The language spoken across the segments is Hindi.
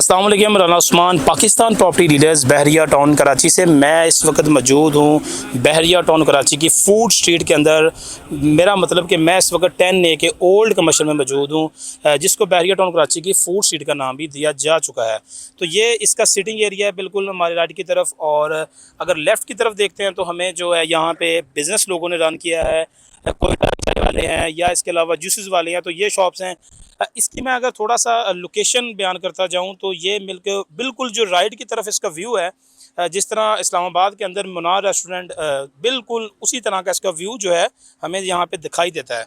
अस्सलाम वालेकुम, राना उस्मान, पाकिस्तान प्रॉपर्टी डीलर्स, बहरिया टाउन कराची से। मैं इस वक्त मौजूद हूँ बहरिया टाउन कराची की फूड स्ट्रीट के अंदर। मेरा मतलब कि मैं इस वक्त 10A के ओल्ड कमर्शियल में मौजूद हूँ, जिसको बहरिया टाउन कराची की फूड स्ट्रीट का नाम भी दिया जा चुका है। तो ये इसका सिटिंग एरिया है बिल्कुल हमारे राइट की तरफ, और अगर लेफ़्ट की तरफ देखते हैं तो हमें जो है यहाँ पे बिज़नेस लोगों ने रन किया है, कोई चाय वाले हैं या इसके अलावा जूसेस वाले हैं, तो ये शॉप्स हैं। इसकी मैं अगर थोड़ा सा लोकेशन बयान करता जाऊं तो ये बिल्कुल जो राइट की तरफ इसका व्यू है, जिस तरह इस्लामाबाद के अंदर मुनार रेस्टोरेंट, बिल्कुल उसी तरह का इसका व्यू जो है हमें यहाँ पे दिखाई देता है।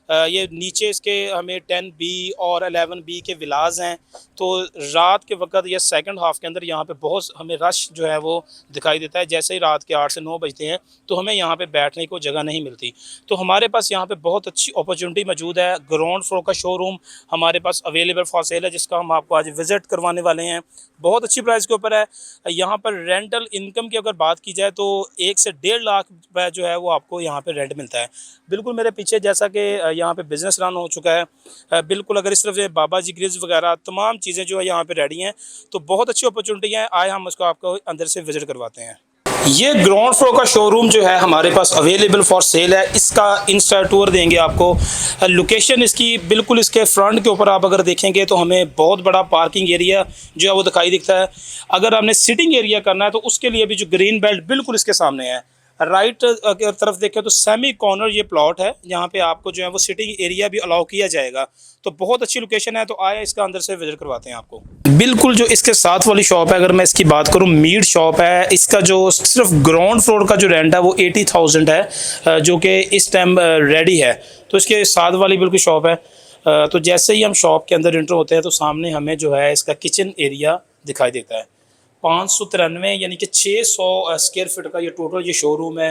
ये नीचे इसके हमें 10B और 11B के विलाज हैं। तो रात के वक्त या सेकंड हाफ़ के अंदर यहाँ पे बहुत हमें रश जो है वो दिखाई देता है। जैसे ही रात के 8 से 9 बजते हैं तो हमें यहाँ पे बैठने को जगह नहीं मिलती। तो हमारे पास यहाँ पे बहुत अच्छी अपॉर्चुनिटी मौजूद है। ग्राउंड फ्लोर का शोरूम हमारे पास अवेलेबल फॉर सेल है, जिसका हम आपको आज विज़िट करवाने वाले हैं। बहुत अच्छी प्राइस के ऊपर है। यहाँ पर रेंटल इनकम की अगर बात की जाए तो 1 से 1.5 लाख रुपये जो है वो आपको यहाँ पे रेंट मिलता है। बिल्कुल मेरे पीछे जैसा कि यहाँ पे बिज़नेस रन हो चुका है, बिल्कुल अगर इस तरफ से बाबा जी ग्रिल्स वगैरह तमाम चीज़ें जो है यहाँ पे रेडी हैं, तो बहुत अच्छी अपॉर्चुनिटी है। आए हम उसको आपको अंदर से विज़िट करवाते हैं। ये ग्राउंड फ्लोर का शोरूम जो है हमारे पास अवेलेबल फॉर सेल है। इसका इंस्टा टूर देंगे आपको। लोकेशन इसकी बिल्कुल इसके फ्रंट के ऊपर आप अगर देखेंगे तो हमें बहुत बड़ा पार्किंग एरिया जो है वो दिखाई दिखता है। अगर आपने सिटिंग एरिया करना है तो उसके लिए भी जो ग्रीन बेल्ट बिल्कुल इसके सामने है। राइट अगर तरफ देखें तो सेमी कॉर्नर ये प्लॉट है, यहाँ पे आपको जो है वो सिटिंग एरिया भी अलाउ किया जाएगा। तो बहुत अच्छी लोकेशन है। तो आए इसका अंदर से विजिट करवाते हैं आपको। बिल्कुल जो इसके साथ वाली शॉप है, अगर मैं इसकी बात करूँ, मीट शॉप है। इसका जो सिर्फ ग्राउंड फ्लोर का जो रेंट है वो 80,000 है, जो कि इस टाइम रेडी है। तो इसके साथ वाली बिल्कुल शॉप है। तो जैसे ही हम शॉप के अंदर एंटर होते हैं तो सामने हमें जो है इसका किचन एरिया दिखाई देता है। 593 यानी कि 600 स्क्वायर फीट का ये टोटल ये शोरूम है।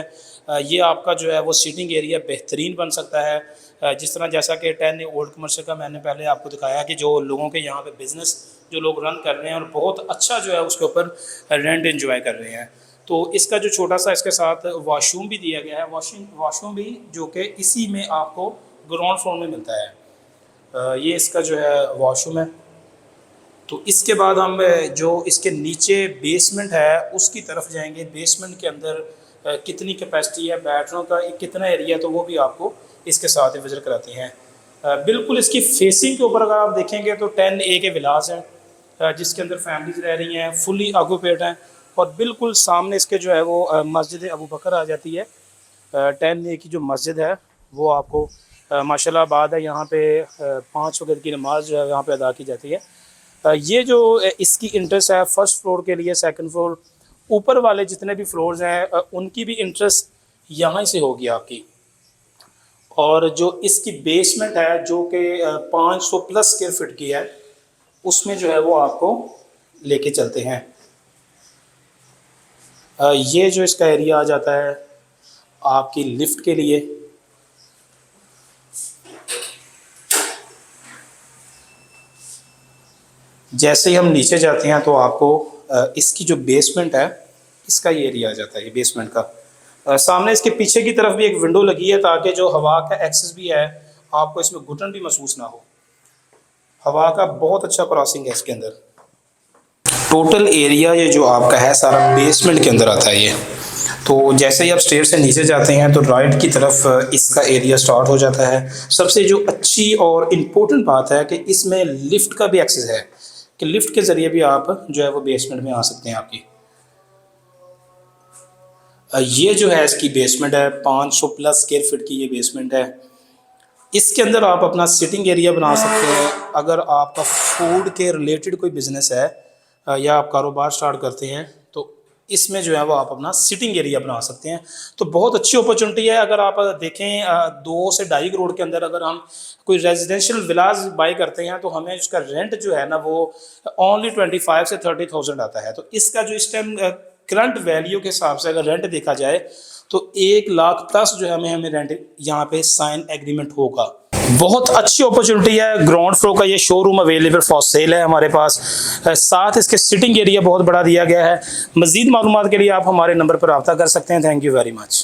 ये आपका जो है वो सीटिंग एरिया बेहतरीन बन सकता है। जिस तरह जैसा कि 10A ओल्ड कमर्शियल का मैंने पहले आपको दिखाया कि जो लोगों के यहाँ पे बिज़नेस जो लोग रन कर रहे हैं और बहुत अच्छा जो है उसके ऊपर रेंट एंजॉय कर रहे हैं। तो इसका जो छोटा सा इसके साथ वॉशरूम भी दिया गया है, वॉशरूम भी जो कि इसी में आपको ग्राउंड फ्लोर में मिलता है। ये इसका जो है वॉशरूम है। तो इसके बाद हम जो इसके नीचे बेसमेंट है उसकी तरफ जाएंगे। बेसमेंट के अंदर कितनी कैपेसिटी है, बैठने का कितना एरिया, तो वो भी आपको इसके साथ विजिट कराते हैं। बिल्कुल इसकी फेसिंग के ऊपर अगर आप देखेंगे तो 10A के विलास हैं, जिसके अंदर फैमिलीज रह रही हैं, फुली ऑक्यूपेड हैं। और बिल्कुल सामने इसके जो है वो मस्जिद अबू बकर आ जाती है। 10A की जो मस्जिद है वो आपको माशाल्लाह बाद है, यहाँ पे 5 वक्त की नमाज जो है यहाँ पे अदा की जाती है। ये जो इसकी इंट्रेस्ट है फर्स्ट फ्लोर के लिए, सेकंड फ्लोर, ऊपर वाले जितने भी फ्लोर्स हैं उनकी भी इंट्रेस्ट यहाँ से होगी आपकी। और जो इसकी बेसमेंट है जो कि 500 प्लस स्क्वायर फीट की है, उसमें जो है वो आपको लेके चलते हैं। ये जो इसका एरिया आ जाता है आपकी लिफ्ट के लिए। जैसे ही हम नीचे जाते हैं तो आपको इसकी जो बेसमेंट है इसका ये एरिया आ जाता है, ये बेसमेंट का। सामने इसके पीछे की तरफ भी एक विंडो लगी है ताकि जो हवा का एक्सेस भी है आपको इसमें घुटन भी महसूस ना हो। हवा का बहुत अच्छा क्रॉसिंग है इसके अंदर। टोटल एरिया ये जो आपका है सारा बेसमेंट के अंदर आता है ये। तो जैसे ही आप स्टेयर से नीचे जाते हैं तो राइट की तरफ इसका एरिया स्टार्ट हो जाता है। सबसे जो अच्छी और इम्पोर्टेंट बात है कि इसमें लिफ्ट का भी एक्सेस है, कि लिफ्ट के ज़रिए भी आप जो है वो बेसमेंट में आ सकते हैं आपकी। ये जो है इसकी बेसमेंट है, 500 प्लस स्क्वायर फीट की ये बेसमेंट है। इसके अंदर आप अपना सिटिंग एरिया बना सकते हैं। अगर आपका फूड के रिलेटेड कोई बिज़नेस है या आप कारोबार स्टार्ट करते हैं तो इसमें जो है वो आप अपना सिटिंग एरिया बना सकते हैं। तो बहुत अच्छी अपॉर्चुनिटी है। अगर आप देखें 2 से 2.5 करोड़ के अंदर अगर हम कोई रेजिडेंशियल विलाज बाई करते हैं तो हमें उसका रेंट जो है ना वो ओनली 25 से 30,000 आता है। तो इसका जो इस टाइम करंट वैल्यू के हिसाब से अगर रेंट देखा जाए तो 1 लाख प्लस जो है हमें रेंट यहाँ पे साइन एग्रीमेंट होगा। बहुत अच्छी अपॉर्चुनिटी है। ग्राउंड फ्लोर का ये शोरूम अवेलेबल फॉर सेल है हमारे पास। साथ इसके सिटिंग एरिया बहुत बड़ा दिया गया है। मज़ीद मालूमात के लिए आप हमारे नंबर पर रब्ता कर सकते हैं। Thank you very much.